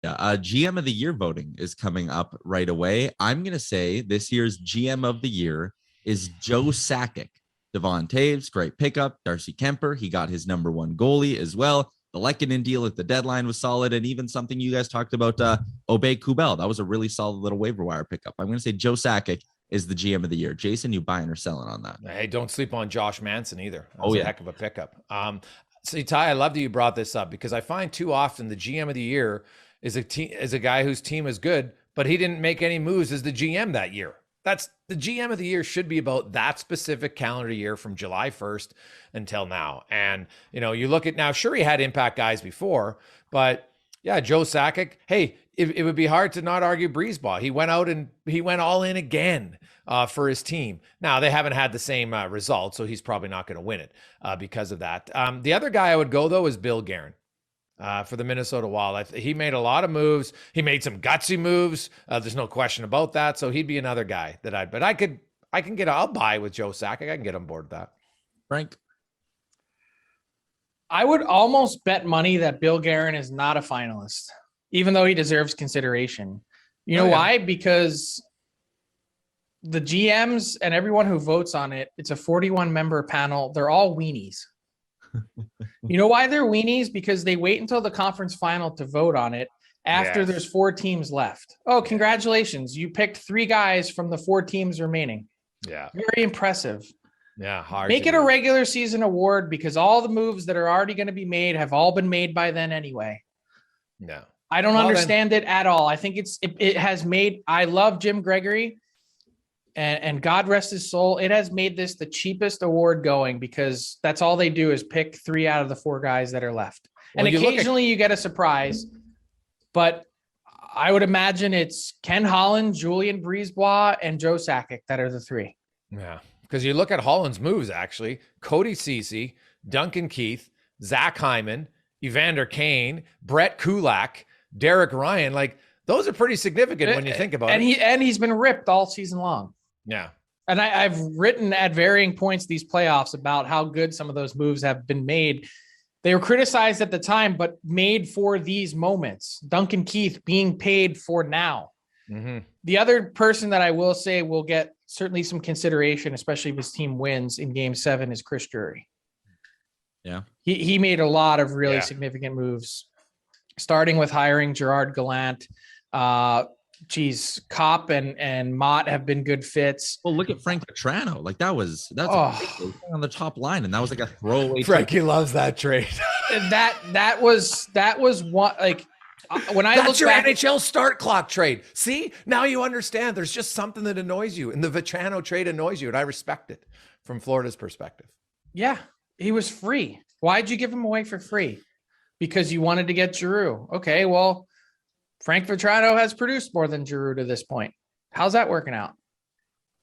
Yeah, GM of the year voting is coming up right away. I'm going to say this year's GM of the year is Joe Sakic. Devon Taves, great pickup. Darcy Kemper, he got his number one goalie as well. The Lehkonen deal at the deadline was solid, and even something you guys talked about, Obey Kubel. That was a really solid little waiver wire pickup. I'm going to say Joe Sakic is the GM of the year. Jason, you buying or selling on that? Hey, don't sleep on Josh Manson either. That was a heck of a pickup. See, Ty, I love that you brought this up because I find too often the GM of the year is a guy whose team is good, but he didn't make any moves as the GM that year. That's the GM of the year should be about that specific calendar year from July 1st until now. And, you look at now, sure, he had impact guys before, but yeah, Joe Sakic, hey, it would be hard to not argue Breezeball. He went out and he went all in again for his team. Now, they haven't had the same result, so he's probably not going to win it because of that. The other guy I would go, though, is Bill Guerin. For the Minnesota Wild. He made a lot of moves. He made some gutsy moves. There's no question about that. So he'd be another guy that I'll buy with Joe Sakic. I can get on board with that. Frank? I would almost bet money that Bill Guerin is not a finalist, even though he deserves consideration. You know why? Because the GMs and everyone who votes on it, it's a 41-member panel. They're all weenies. You know why they're weenies? Because they wait until the conference final to vote on it after there's 4 teams left. Oh, congratulations. You picked 3 guys from the 4 teams remaining. Yeah. Very impressive. Yeah. Hard. Make it a regular season award because all the moves that are already going to be made have all been made by then anyway. No. I don't understand it at all. I think it has made, I love Jim Gregory. And God rest his soul, it has made this the cheapest award going because that's all they do is pick 3 out of the 4 guys that are left. Well, and occasionally you get a surprise, but I would imagine it's Ken Holland, Julian Brisebois, and Joe Sakic that are the 3. Yeah, because you look at Holland's moves, actually. Cody Ceci, Duncan Keith, Zach Hyman, Evander Kane, Brett Kulak, Derek Ryan. Like, those are pretty significant when you think about it. And he's been ripped all season long. Yeah. And I've written at varying points these playoffs about how good some of those moves have been made. They were criticized at the time, but made for these moments. Duncan Keith being paid for now. Mm-hmm. The other person that I will say will get certainly some consideration, especially if his team wins in Game 7, is Chris Drury. Yeah. He made a lot of really significant moves, starting with hiring Gerard Gallant. Kopp and Mott have been good fits. Well, look at Frank Petrano. Like that's on the top line, and that was like a throwaway. Frankie loves that trade. that was one, like when I look your back, NHL start clock trade. See, now you understand. There's just something that annoys you, and the Petrano trade annoys you, and I respect it from Florida's perspective. Yeah, he was free. Why'd you give him away for free? Because you wanted to get Giroux. Okay, well, Frank Petrano has produced more than Giroux to this point. How's that working out?